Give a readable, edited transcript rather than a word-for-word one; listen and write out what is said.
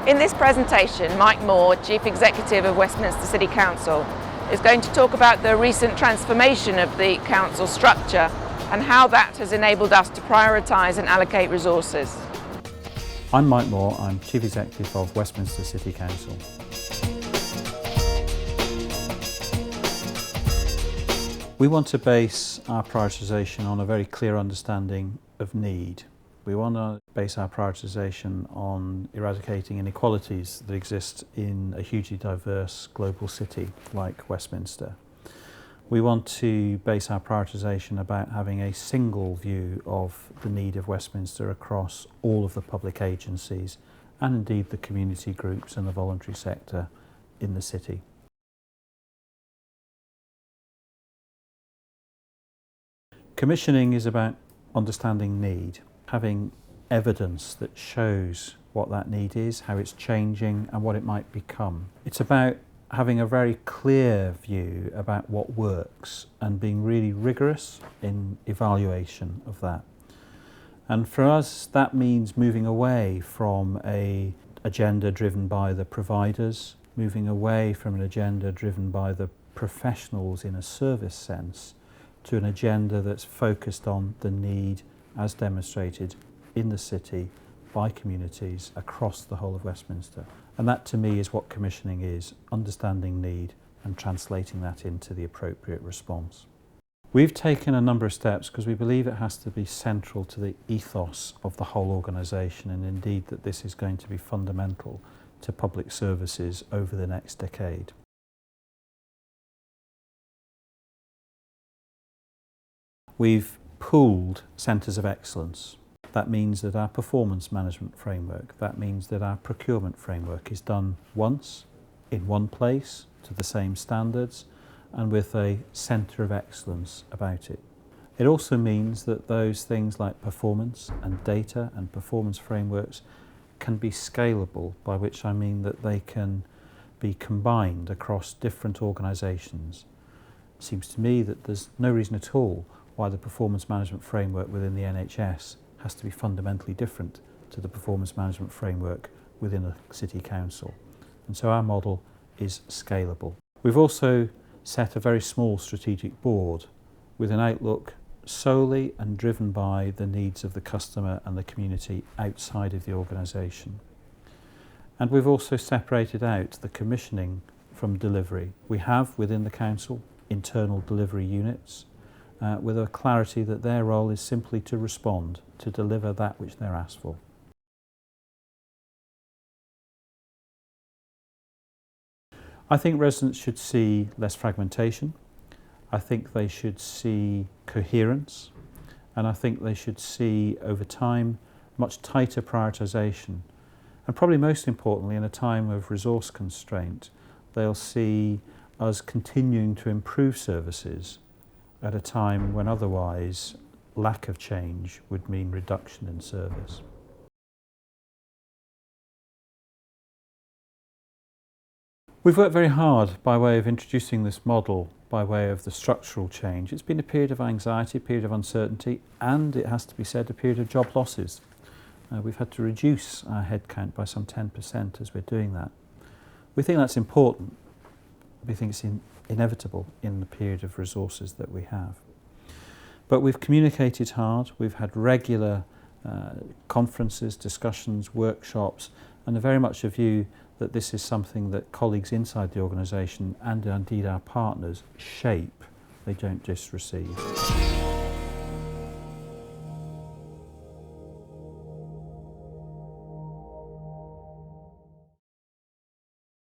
In this presentation, Mike Moore, Chief Executive of Westminster City Council, is going to talk about the recent transformation of the council structure and how that has enabled us to prioritise and allocate resources. I'm Mike Moore, I'm Chief Executive of Westminster City Council. We want to base our prioritisation on a very clear understanding of need. We want to base our prioritisation on eradicating inequalities that exist in a hugely diverse global city like Westminster. We want to base our prioritisation about having a single view of the need of Westminster across all of the public agencies and indeed the community groups and the voluntary sector in the city. Commissioning is about understanding need, having evidence that shows what that need is, how it's changing and what it might become. It's about having a very clear view about what works and being really rigorous in evaluation of that. And for us that means moving away from an agenda driven by the providers, moving away from an agenda driven by the professionals in a service sense, to an agenda that's focused on the need as demonstrated in the city by communities across the whole of Westminster. And that to me is what commissioning is, understanding need and translating that into the appropriate response. We've taken a number of steps because we believe it has to be central to the ethos of the whole organisation, and indeed that this is going to be fundamental to public services over the next decade. We've pooled centres of excellence. That means that our performance management framework, that means that our procurement framework is done once, in one place, to the same standards, and with a centre of excellence about it. It also means that those things like performance and data and performance frameworks can be scalable, by which I mean that they can be combined across different organisations. It seems to me that there's no reason at all why the performance management framework within the NHS has to be fundamentally different to the performance management framework within a city council. And so our model is scalable. We've also set a very small strategic board with an outlook solely and driven by the needs of the customer and the community outside of the organisation. And we've also separated out the commissioning from delivery. We have within the council internal delivery units with a clarity that their role is simply to respond, to deliver that which they're asked for. I think residents should see less fragmentation. I think they should see coherence, and I think they should see over time much tighter prioritisation. And probably most importantly, in a time of resource constraint, they'll see us continuing to improve services at a time when otherwise lack of change would mean reduction in service. We've worked very hard by way of introducing this model, by way of the structural change. It's been a period of anxiety, a period of uncertainty, and it has to be said, a period of job losses. We've had to reduce our headcount by some 10% as we're doing that. We think that's important. We think it's inevitable in the period of resources that we have. But we've communicated hard, we've had regular conferences, discussions, workshops, and very much a view that this is something that colleagues inside the organisation and indeed our partners shape, they don't just receive.